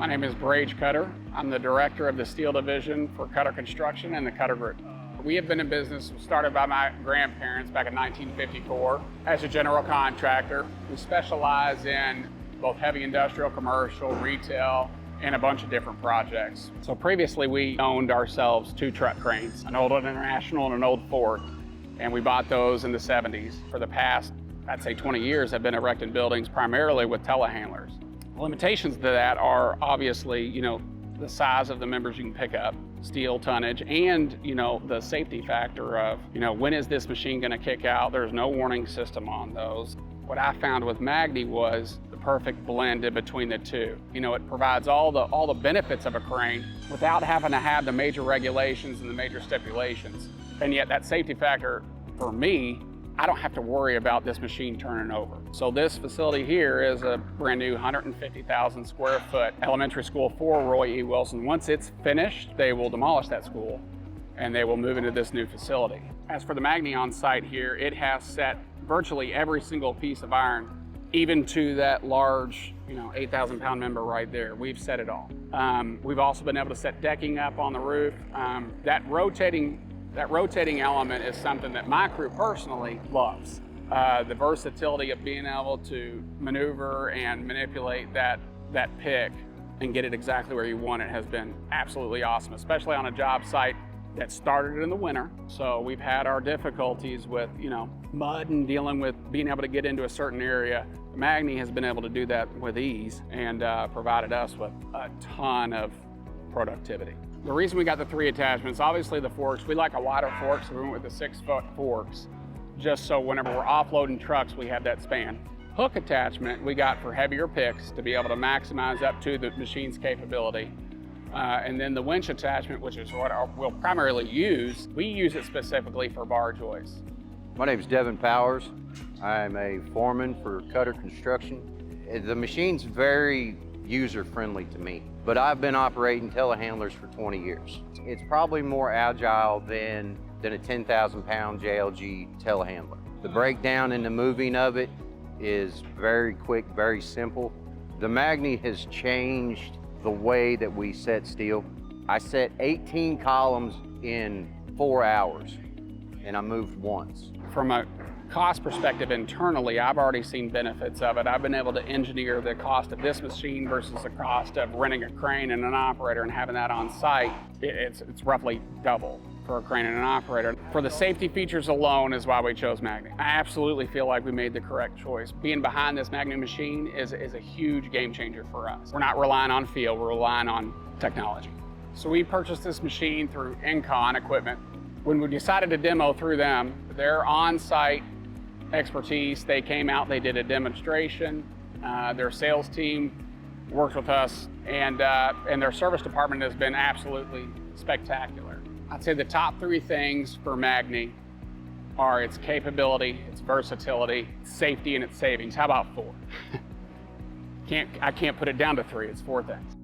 My name is Koetter. I'm the director of the steel division for Koetter Construction and the Koetter Group. We have been in business, started by my grandparents back in 1954 as a general contractor. We specialize in both heavy industrial, commercial, retail, and a bunch of different projects. So previously we owned ourselves 2 truck cranes, an old International and an old Ford, and we bought those in the 70s. For the past, I'd say 20 years, I've been erecting buildings primarily with telehandlers. Limitations to that are obviously, the size of the members you can pick up, steel tonnage, and, the safety factor of, when is this machine gonna kick out? There's no warning system on those. What I found with Magni was the perfect blend in between the two. It provides all the benefits of a crane without having to have the major regulations and the major stipulations. And yet that safety factor, for me, I don't have to worry about this machine turning over. So this facility here is a brand new 150,000 square foot elementary school for Roy E. Wilson. Once it's finished, they will demolish that school and they will move into this new facility. As for the Magni on site here, it has set virtually every single piece of iron, even to that large, 8,000 pound member right there. We've set it all. We've also been able to set decking up on the roof. That rotating element is something that my crew personally loves. The versatility of being able to maneuver and manipulate that pick and get it exactly where you want it has been absolutely awesome, especially on a job site that started in the winter. So we've had our difficulties with, mud and dealing with being able to get into a certain area. Magni has been able to do that with ease and provided us with a ton of productivity. The reason we got the 3 attachments, obviously the forks, we like a wider fork, so we went with the 6-foot forks, just so whenever we're offloading trucks, we have that span. Hook attachment we got for heavier picks to be able to maximize up to the machine's capability. And then the winch attachment, which is what we'll primarily use, we use it specifically for bar joists. My name is Devin Powers. I'm a foreman for Koetter Construction. The machine's very user-friendly to me, but I've been operating telehandlers for 20 years. It's probably more agile than a 10,000 pound JLG telehandler. The breakdown and the moving of it is very quick, very simple. The Magni has changed the way that we set steel. I set 18 columns in 4 hours, and I moved once. From a cost perspective internally, I've already seen benefits of it. I've been able to engineer the cost of this machine versus the cost of renting a crane and an operator and having that on site. It's roughly double for a crane and an operator. For the safety features alone is why we chose Magni. I absolutely feel like we made the correct choice. Being behind this Magni machine is a huge game changer for us. We're not relying on feel, we're relying on technology. So we purchased this machine through Incon Equipment. When we decided to demo through them, their on-site expertise, they came out, they did a demonstration. Their sales team worked with us, and their service department has been absolutely spectacular. I'd say the top 3 things for Magni are its capability, its versatility, its safety, and its savings. How about 4? I can't put it down to 3, it's 4 things.